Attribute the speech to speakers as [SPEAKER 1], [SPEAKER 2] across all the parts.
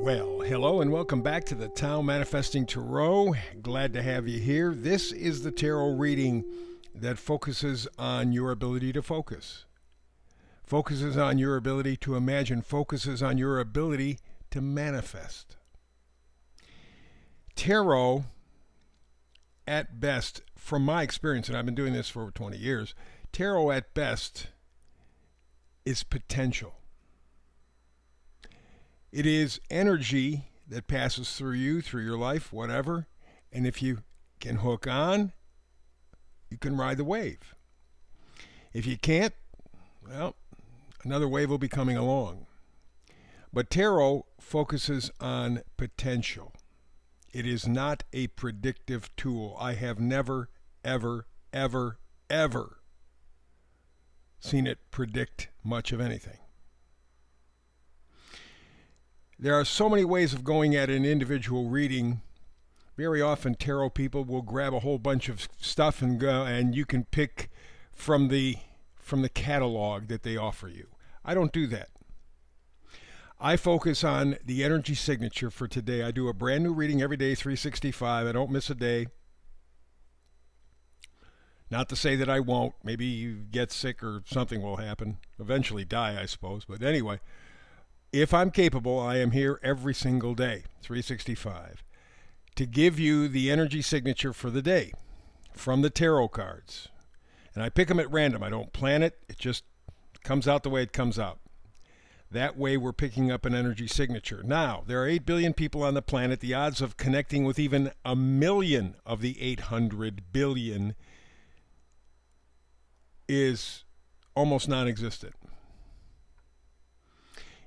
[SPEAKER 1] Well, hello and welcome back to the Tao Manifesting Tarot. Glad to have you here. This is the tarot reading that focuses on your ability to focus, focuses on your ability to imagine, focuses on your ability to manifest. Tarot, at best, from my experience, and I've been doing this for over 20 years, tarot at best is potential. It is energy that passes through you, through your life, whatever. And if you can hook on, you can ride the wave. If you can't, well, another wave will be coming along. But tarot focuses on potential. It is not a predictive tool. I have never, ever, ever, ever seen it predict much of anything. There are so many ways of going at an individual reading. Very often tarot people will grab a whole bunch of stuff and go, and you can pick from the catalog that they offer you. I don't do that. I focus on the energy signature for today. I do a brand new reading every day, 365. I don't miss a day. Not to say that I won't. Maybe you get sick or something will happen. Eventually die, I suppose. But anyway, if I'm capable, I am here every single day, 365, to give you the energy signature for the day from the tarot cards. And I pick them at random. I don't plan it. It just comes out the way it comes out. That way we're picking up an energy signature. Now, there are 8 billion people on the planet. The odds of connecting with even a million of the 800 billion is almost non-existent.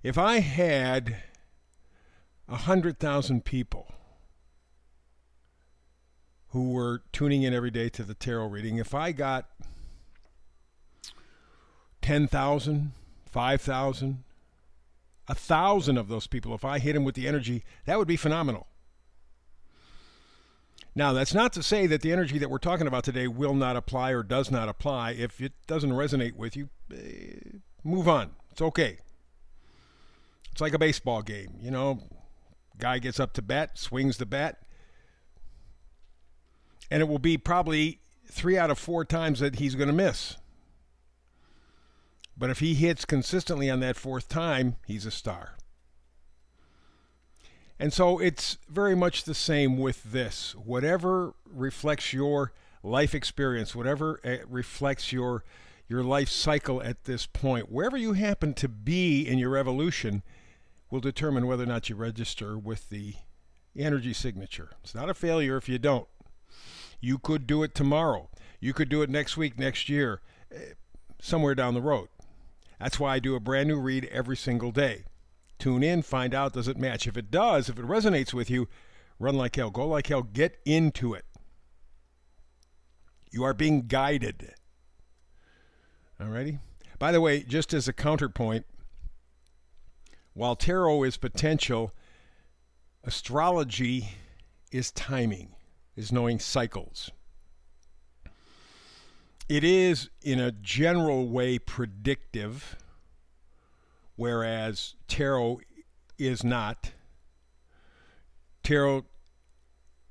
[SPEAKER 1] If I had 100,000 people who were tuning in every day to the tarot reading, if I got 10,000, 5,000, 1,000 of those people, if I hit them with the energy, that would be phenomenal. Now, that's not to say that the energy that we're talking about today will not apply or does not apply. If it doesn't resonate with you, move on. It's okay. It's like a baseball game, you know. Guy gets up to bat, swings the bat, and it will be probably 3 out of 4 times that he's going to miss. But if he hits consistently on that 4th time, he's a star. And so it's very much the same with this. Whatever reflects your life experience, whatever reflects your life cycle at this point, wherever you happen to be in your evolution, will determine whether or not you register with the energy signature. It's not a failure if you don't. You could do it tomorrow. You could do it next week, next year, somewhere down the road. That's why I do a brand new read every single day. Tune in, find out, does it match? If it does, if it resonates with you, run like hell, go like hell, get into it. You are being guided. Alrighty? By the way, just as a counterpoint, while tarot is potential, astrology is timing, is knowing cycles. It is, in a general way, predictive, whereas tarot is not. Tarot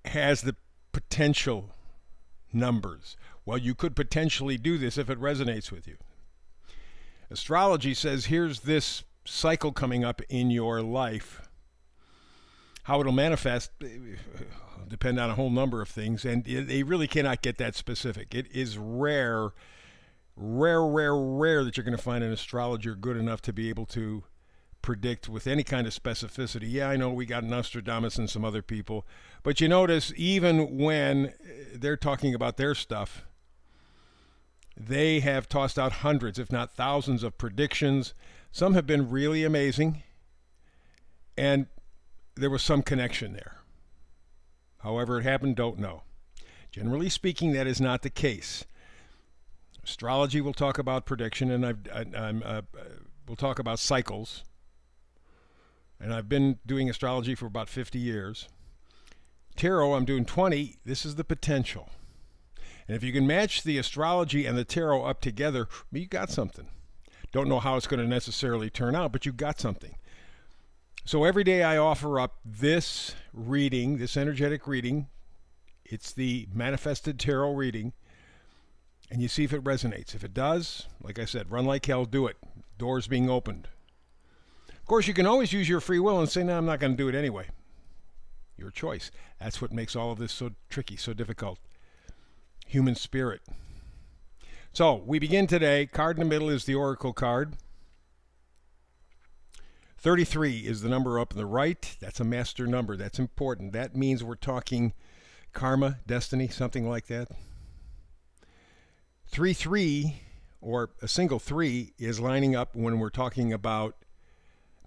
[SPEAKER 1] has the potential numbers. Well, you could potentially do this if it resonates with you. Astrology says, here's this cycle coming up in your life. How it'll manifest depend on a whole number of things, and they really cannot get that specific. It is rare that you're going to find an astrologer good enough to be able to predict with any kind of specificity. Yeah, I know we got Nostradamus and some other people, but you notice even when they're talking about their stuff, they have tossed out hundreds, if not thousands, of predictions. Some have been really amazing, and there was some connection there. However it happened, don't know. Generally speaking, that is not the case. Astrology will talk about prediction, and we'll talk about cycles. And I've been doing astrology for about 50 years. Tarot, I'm doing 20. This is the potential. And if you can match the astrology and the tarot up together, you got something. Don't know how it's going to necessarily turn out, but you got something. So every day I offer up this reading, this energetic reading. It's the manifested tarot reading. And you see if it resonates. If it does, like I said, run like hell, do it. Doors being opened. Of course, you can always use your free will and say, no, I'm not going to do it anyway. Your choice. That's what makes all of this so tricky, so difficult. Human spirit. So we begin today. Card in the middle is the Oracle card. 33 is the number up on the right. That's a master number. That's important. That means we're talking karma, destiny, something like that. 3-3, or a single 3, is lining up when we're talking about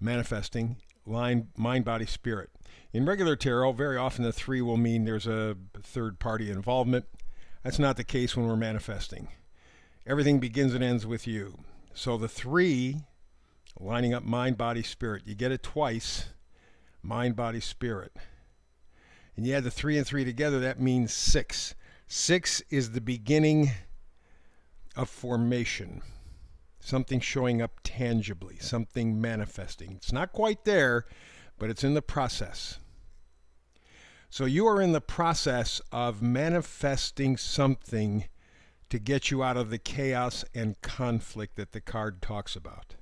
[SPEAKER 1] manifesting, mind, body, spirit. In regular tarot, very often the 3 will mean there's a third party involvement. That's not the case when we're manifesting. Everything begins and ends with you. So the 3, lining up mind, body, spirit. You get it twice, mind, body, spirit. And you add the 3 and 3 together, that means 6. 6 is the beginning of formation, something showing up tangibly, something manifesting. It's not quite there, but it's in the process. So you are in the process of manifesting something to get you out of the chaos and conflict that the card talks about.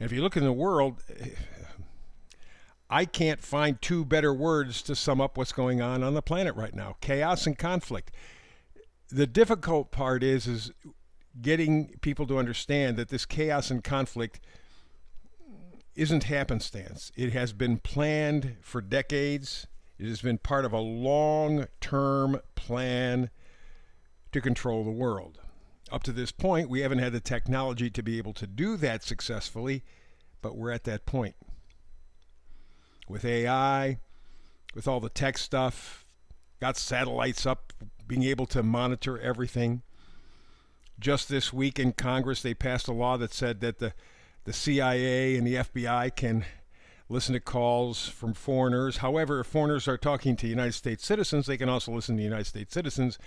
[SPEAKER 1] And if you look in the world, I can't find 2 better words to sum up what's going on the planet right now. Chaos and conflict. The difficult part is getting people to understand that this chaos and conflict isn't happenstance. It has been planned for decades. It has been part of a long-term plan to control the world. Up to this point, we haven't had the technology to be able to do that successfully, but we're at that point. With AI, with all the tech stuff, got satellites up, being able to monitor everything. Just this week in Congress, they passed a law that said that the CIA and the FBI can listen to calls from foreigners. However, if foreigners are talking to United States citizens, they can also listen to United States citizens,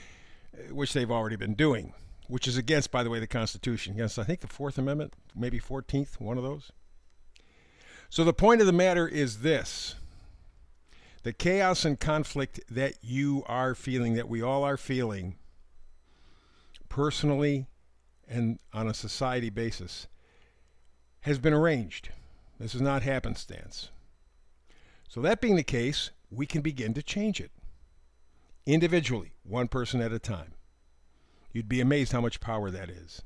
[SPEAKER 1] which they've already been doing, which is against, by the way, the Constitution. Against, I think, the 4th Amendment, maybe 14th, one of those. So the point of the matter is this. The chaos and conflict that you are feeling, that we all are feeling, personally and on a society basis, has been arranged. This is not happenstance. So that being the case, we can begin to change it. Individually, one person at a time. You'd be amazed how much power that is.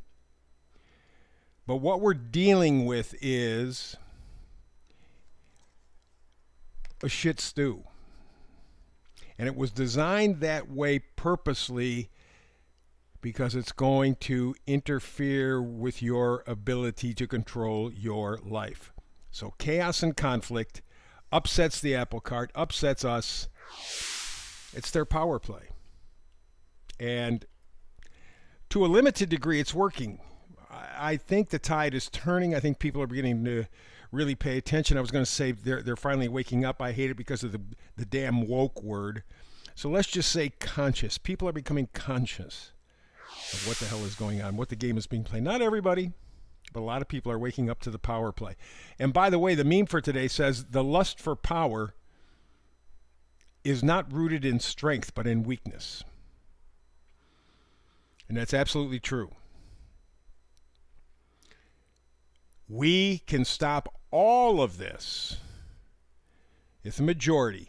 [SPEAKER 1] But what we're dealing with is a shit stew. And it was designed that way purposely because it's going to interfere with your ability to control your life. So chaos and conflict upsets the apple cart, upsets us. It's their power play. And to a limited degree, it's working. I think the tide is turning. I think people are beginning to really pay attention. I was going to say they're finally waking up. I hate it because of the damn woke word. So let's just say conscious. People are becoming conscious of what the hell is going on, what the game is being played. Not everybody, but a lot of people are waking up to the power play. And by the way, the meme for today says the lust for power is not rooted in strength, but in weakness. And that's absolutely true. We can stop all of this if the majority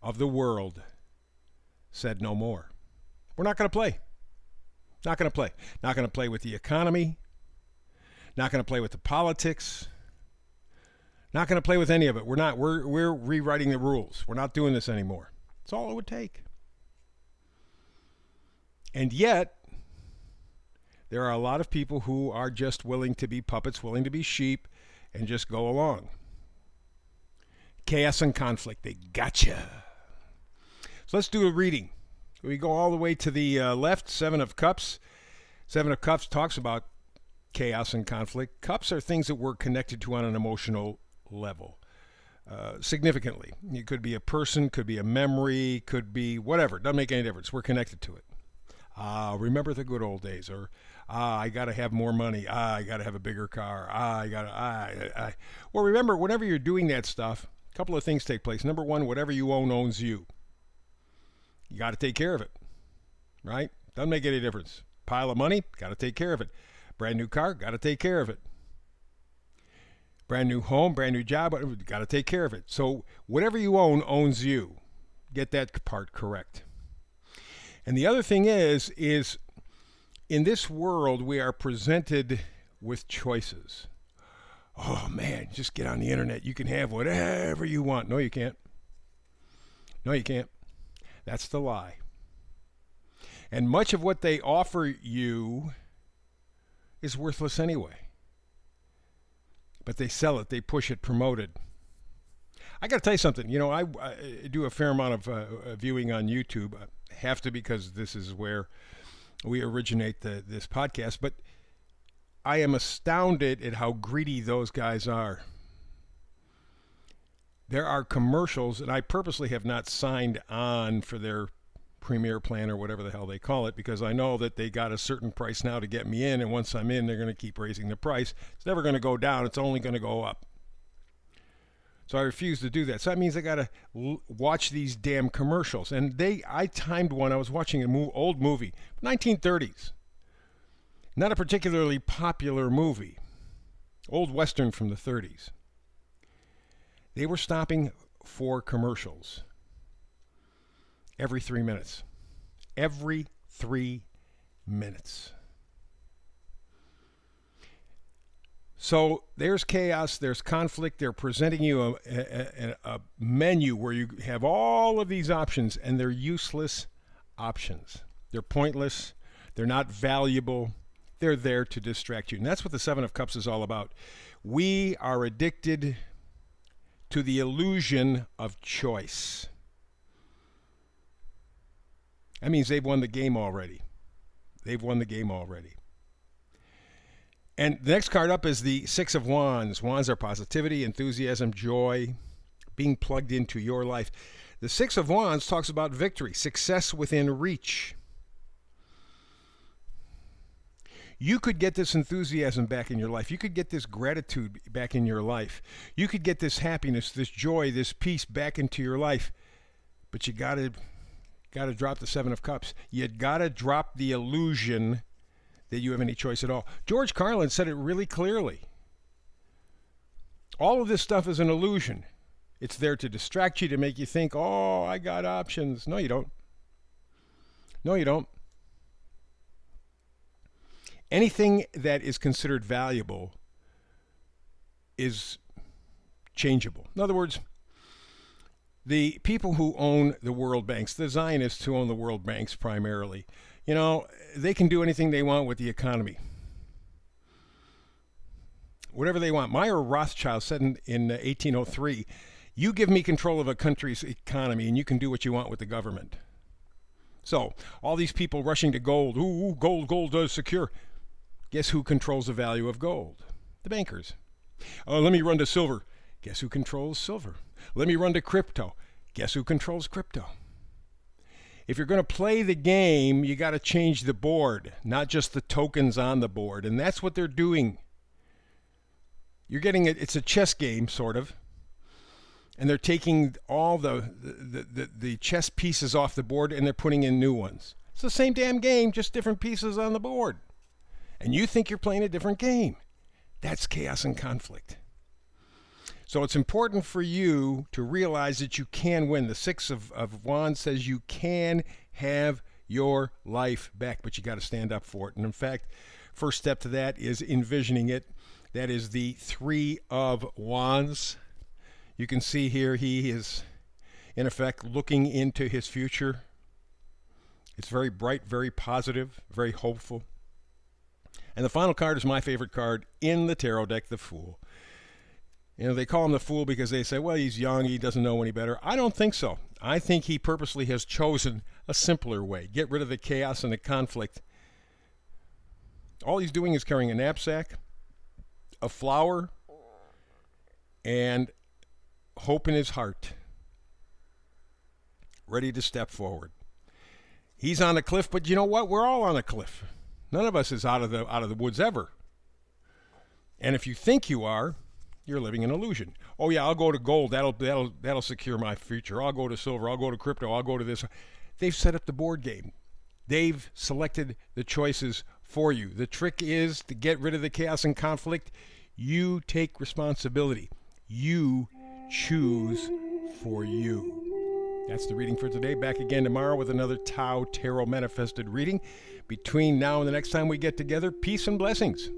[SPEAKER 1] of the world said no more. We're not going to play. Not going to play. Not going to play with the economy. Not going to play with the politics. Not going to play with any of it. We're rewriting the rules. We're not doing this anymore. That's all it would take. And yet, there are a lot of people who are just willing to be puppets, willing to be sheep, and just go along. Chaos and conflict, they gotcha. So let's do a reading. We go all the way to the left, 7 of Cups. 7 of Cups talks about chaos and conflict. Cups are things that we're connected to on an emotional level. Significantly. It could be a person, could be a memory, could be whatever. Doesn't make any difference. We're connected to it. Remember the good old days, or I got to have more money. I got to have a bigger car. Well, remember, whenever you're doing that stuff, a couple of things take place. Number one, whatever you own owns you. You got to take care of it, right? Doesn't make any difference. Pile of money, got to take care of it. Brand new car, got to take care of it. Brand new home, brand new job, got to take care of it. So whatever you own owns you. Get that part correct. And the other thing is in this world we are presented with choices. Oh man, just get on the internet. You can have whatever you want. No, you can't. No, you can't. That's the lie. And much of what they offer you is worthless anyway. But they sell it, they push it, promote it. I got to tell you something. You know, I do a fair amount of viewing on YouTube. I have to, because this is where we originate this podcast. But I am astounded at how greedy those guys are. There are commercials, and I purposely have not signed on for their premier plan or whatever the hell they call it, because I know that they got a certain price now to get me in, and once I'm in, they're going to keep raising the price. It's never going to go down. It's only going to go up. So I refuse to do that. So that means I got to watch these damn commercials. And I timed one. I was watching an old movie, 1930s. Not a particularly popular movie. Old Western from the 30s. They were stopping for commercials every 3 minutes. Every 3 minutes. So there's chaos, there's conflict. They're presenting you a menu where you have all of these options, and they're useless options. They're pointless. They're not valuable. They're there to distract you. And that's what the Seven of Cups is all about. We are addicted to the illusion of choice. That means they've won the game already. They've won the game already. And the next card up is the Six of Wands. Wands are positivity, enthusiasm, joy, being plugged into your life. The Six of Wands talks about victory, success within reach. You could get this enthusiasm back in your life. You could get this gratitude back in your life. You could get this happiness, this joy, this peace back into your life. But you got to drop the Seven of Cups. You got to drop the illusion that you have any choice at all. George Carlin said it really clearly. All of this stuff is an illusion. It's there to distract you, to make you think, oh, I got options. No, you don't. No, you don't. Anything that is considered valuable is changeable. In other words, the people who own the world banks, the Zionists who own the world banks primarily, you know, they can do anything they want with the economy. Whatever they want. Meyer Rothschild said in 1803, you give me control of a country's economy and you can do what you want with the government. So, all these people rushing to gold, ooh, gold does secure. Guess who controls the value of gold? The bankers. Let me run to silver. Guess who controls silver? Let me run to crypto. Guess who controls crypto? If you're going to play the game, you got to change the board, not just the tokens on the board. And that's what they're doing. You're getting it. It's a chess game, sort of. And they're taking all the chess pieces off the board and they're putting in new ones. It's the same damn game, just different pieces on the board. And you think you're playing a different game. That's chaos and conflict. So it's important for you to realize that you can win. The Six of Wands says you can have your life back, but you got to stand up for it. And in fact, first step to that is envisioning it. That is the Three of Wands. You can see here he is, in effect, looking into his future. It's very bright, very positive, very hopeful. And the final card is my favorite card in the tarot deck, the Fool. You know, they call him the Fool because they say, well, he's young, he doesn't know any better. I don't think so. I think he purposely has chosen a simpler way. Get rid of the chaos and the conflict. All he's doing is carrying a knapsack, a flower, and hope in his heart. Ready to step forward. He's on a cliff, but you know what? We're all on a cliff. None of us is out of the woods ever. And if you think you are, you're living an illusion. Oh yeah, I'll go to gold. That'll secure my future. I'll go to silver. I'll go to crypto. I'll go to this. They've set up the board game. They've selected the choices for you. The trick is to get rid of the chaos and conflict. You take responsibility. You choose for you. That's the reading for today. Back again tomorrow with another Tao Tarot Manifested reading. Between now and the next time we get together, peace and blessings.